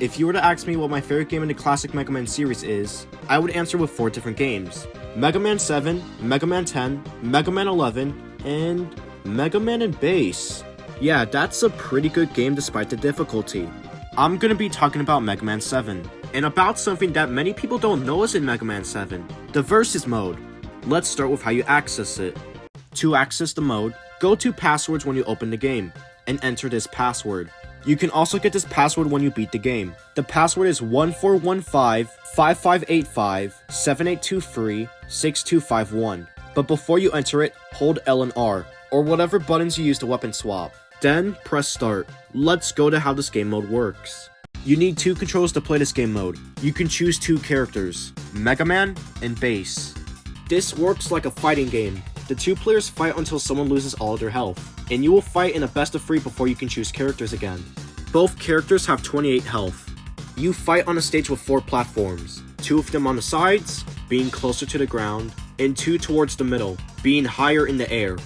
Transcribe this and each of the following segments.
If you were to ask me what my favorite game in the classic Mega Man series is, I would answer with 4 different games. Mega Man 7, Mega Man 10, Mega Man 11, and Mega Man and Bass. Yeah, that's a pretty good game despite the difficulty. I'm gonna be talking about Mega Man 7, and about something that many people don't know is in Mega Man 7, the Versus mode. Let's start with how you access it. To access the mode, go to Passwords when you open the game, and enter this password. You can also get this password when you beat the game. The password is 1415-5585-7823-6251. But before you enter it, hold L and R, or whatever buttons you use to weapon swap. Then, press start. Let's go to how this game mode works. You need 2 controllers to play this game mode. You can choose 2 characters, Mega Man and Bass. This works like a fighting game. The 2 players fight until someone loses all of their health, and you will fight in a best of 3 before you can choose characters again. Both characters have 28 health. You fight on a stage with 4 platforms, 2 of them on the sides, being closer to the ground, and 2 towards the middle, being higher in the air.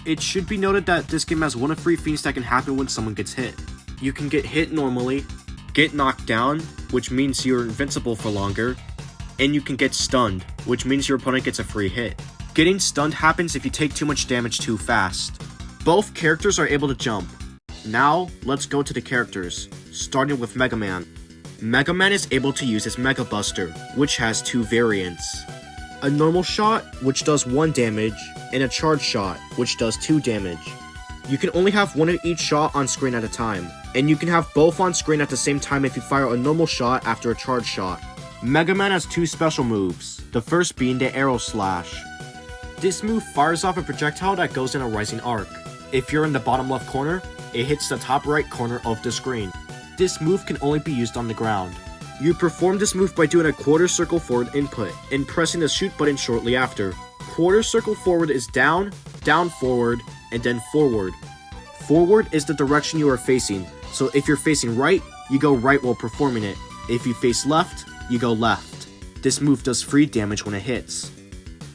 It should be noted that this game has one of 3 things that can happen when someone gets hit. You can get hit normally, get knocked down, which means you're invincible for longer, and you can get stunned, which means your opponent gets a free hit. Getting stunned happens if you take too much damage too fast. Both characters are able to jump. Now, let's go to the characters, starting with Mega Man. Mega Man is able to use his Mega Buster, which has 2 variants. A normal shot, which does 1 damage, and a charge shot, which does 2 damage. You can only have one of each shot on screen at a time, and you can have both on screen at the same time if you fire a normal shot after a charge shot. Mega Man has 2 special moves, the first being the Arrow Slash. This move fires off a projectile that goes in a rising arc. If you're in the bottom left corner, it hits the top right corner of the screen. This move can only be used on the ground. You perform this move by doing a quarter circle forward input, and pressing the shoot button shortly after. Quarter circle forward is down, down forward, and then forward. Forward is the direction you are facing, so if you're facing right, you go right while performing it. If you face left, you go left. This move does free damage when it hits.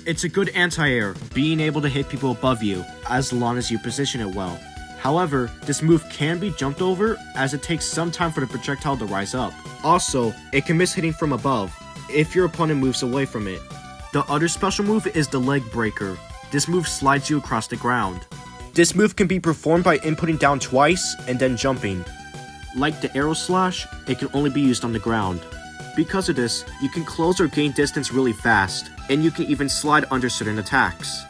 It's a good anti-air, being able to hit people above you, as long as you position it well. However, this move can be jumped over, as it takes some time for the projectile to rise up. Also, it can miss hitting from above, if your opponent moves away from it. The other special move is the Leg Breaker. This move slides you across the ground. This move can be performed by inputting down twice, and then jumping. Like the Arrow Slash, it can only be used on the ground. Because of this, you can close or gain distance really fast, and you can even slide under certain attacks.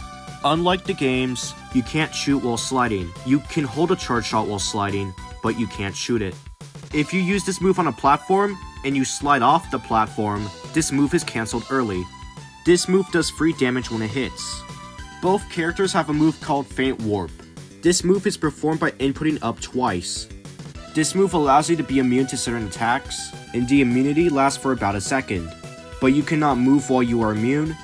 Unlike the games, you can't shoot while sliding. You can hold a charge shot while sliding, but you can't shoot it. If you use this move on a platform, and you slide off the platform, this move is cancelled early. This move does free damage when it hits. Both characters have a move called Faint Warp. This move is performed by inputting up twice. This move allows you to be immune to certain attacks, and the immunity lasts for about a second. But you cannot move while you are immune.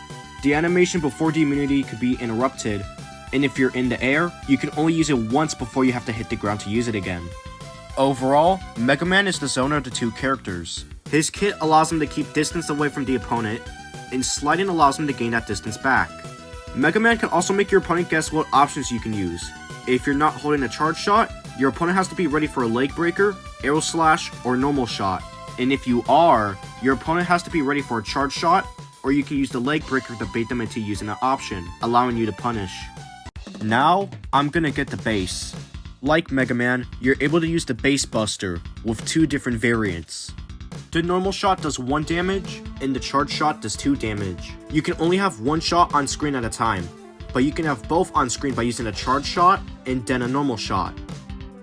The animation before the immunity could be interrupted, and if you're in the air, you can only use it once before you have to hit the ground to use it again. Overall, Mega Man is the zoner of the 2 characters. His kit allows him to keep distance away from the opponent, and sliding allows him to gain that distance back. Mega Man can also make your opponent guess what options you can use. If you're not holding a charge shot, your opponent has to be ready for a Leg Breaker, Arrow Slash, or normal shot. And if you are, your opponent has to be ready for a charge shot, or you can use the Leg Breaker to bait them into using an option, allowing you to punish. Now, I'm gonna get the Bass. Like Mega Man, you're able to use the Bass Buster, with 2 different variants. The normal shot does 1 damage, and the charge shot does 2 damage. You can only have 1 shot on screen at a time, but you can have both on screen by using a charge shot, and then a normal shot.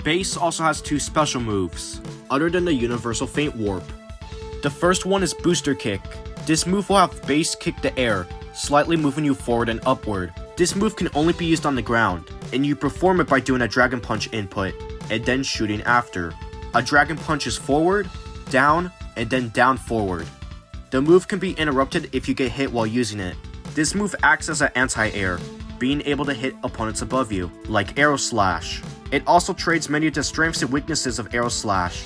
Bass also has 2 special moves, other than the universal Faint Warp. The first one is Booster Kick. This move will have Bass kick the air, slightly moving you forward and upward. This move can only be used on the ground, and you perform it by doing a Dragon Punch input, and then shooting after. A Dragon Punch is forward, down, and then down forward. The move can be interrupted if you get hit while using it. This move acts as an anti-air, being able to hit opponents above you, like Arrow Slash. It also trades many of the strengths and weaknesses of Arrow Slash.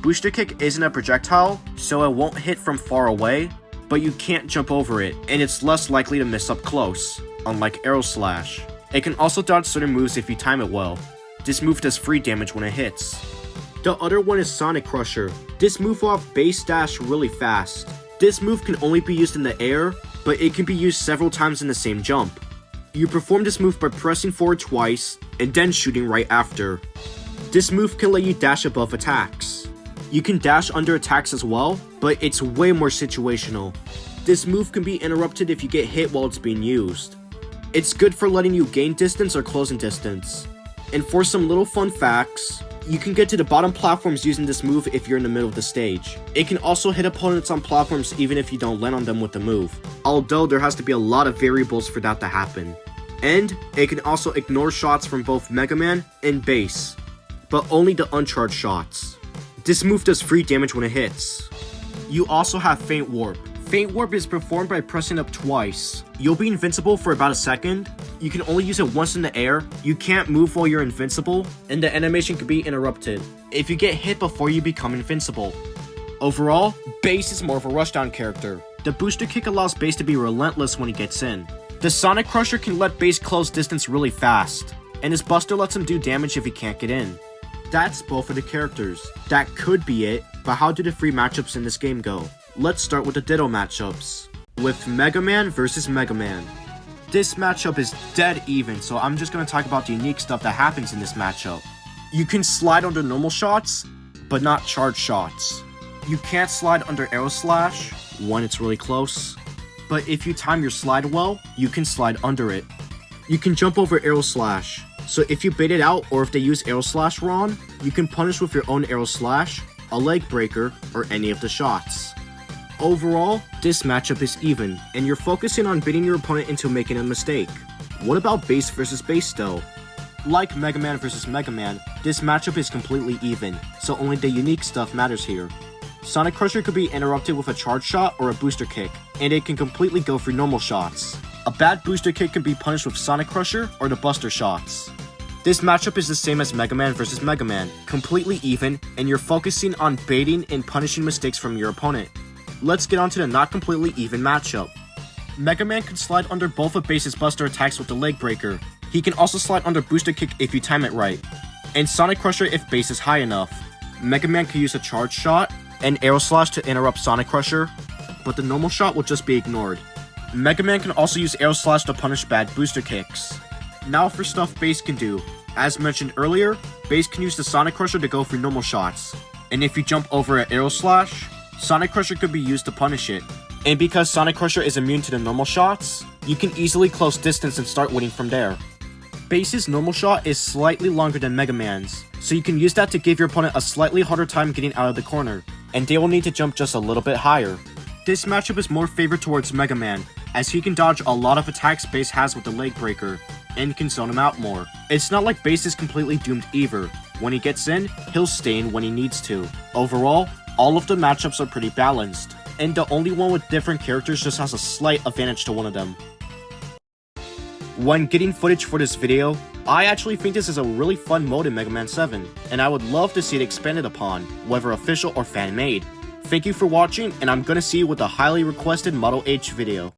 Booster Kick isn't a projectile, so it won't hit from far away, but you can't jump over it, and it's less likely to miss up close, unlike Arrow Slash. It can also dodge certain moves if you time it well. This move does free damage when it hits. The other one is Sonic Crusher. This move will have base dash really fast. This move can only be used in the air, but it can be used several times in the same jump. You perform this move by pressing forward twice, and then shooting right after. This move can let you dash above attacks. You can dash under attacks as well, but it's way more situational. This move can be interrupted if you get hit while it's being used. It's good for letting you gain distance or closing distance. And for some little fun facts, you can get to the bottom platforms using this move if you're in the middle of the stage. It can also hit opponents on platforms even if you don't land on them with the move, although there has to be a lot of variables for that to happen. And it can also ignore shots from both Mega Man and Bass, but only the uncharged shots. This move does free damage when it hits. You also have Faint Warp. Faint Warp is performed by pressing up twice. You'll be invincible for about a second. You can only use it once in the air. You can't move while you're invincible, and the animation can be interrupted if you get hit before you become invincible. Overall, Bass is more of a rushdown character. The booster kick allows Bass to be relentless when he gets in. The Sonic Crusher can let Bass close distance really fast, and his Buster lets him do damage if he can't get in. That's both of the characters. That could be it, but how do the free matchups in this game go? Let's start with the Ditto matchups, with Mega Man versus Mega Man. This matchup is dead even, so I'm just going to talk about the unique stuff that happens in this matchup. You can slide under normal shots, but not charged shots. You can't slide under Arrow Slash when it's really close, but if you time your slide well, you can slide under it. You can jump over Arrow Slash, so if you bait it out or if they use Arrow Slash wrong, you can punish with your own Arrow Slash, a Leg Breaker, or any of the shots. Overall, this matchup is even, and you're focusing on baiting your opponent into making a mistake. What about Bass versus Bass though? Like Mega Man versus Mega Man, this matchup is completely even, so only the unique stuff matters here. Sonic Crusher could be interrupted with a charge shot or a booster kick, and it can completely go through normal shots. A bad booster kick can be punished with Sonic Crusher or the Buster shots. This matchup is the same as Mega Man versus Mega Man, completely even, and you're focusing on baiting and punishing mistakes from your opponent. Let's get on to the not completely even matchup. Mega Man can slide under both of Bass's Buster attacks with the Leg Breaker. He can also slide under Booster Kick if you time it right, and Sonic Crusher if Bass is high enough. Mega Man can use a Charge Shot and Arrow Slash to interrupt Sonic Crusher, but the normal shot will just be ignored. Mega Man can also use Arrow Slash to punish bad Booster Kicks. Now for stuff Bass can do. As mentioned earlier, Bass can use the Sonic Crusher to go through normal shots, and if you jump over an Arrow Slash, Sonic Crusher could be used to punish it. And because Sonic Crusher is immune to the normal shots, you can easily close distance and start winning from there. Bass's normal shot is slightly longer than Mega Man's, so you can use that to give your opponent a slightly harder time getting out of the corner, and they will need to jump just a little bit higher. This matchup is more favored towards Mega Man, as he can dodge a lot of attacks Bass has with the Leg Breaker, and can zone him out more. It's not like Bass is completely doomed either. When he gets in, he'll stay in when he needs to. Overall, all of the matchups are pretty balanced, and the only one with different characters just has a slight advantage to one of them. When getting footage for this video, I actually think this is a really fun mode in Mega Man 7, and I would love to see it expanded upon, whether official or fan-made. Thank you for watching, and I'm gonna see you with a highly requested Model H video.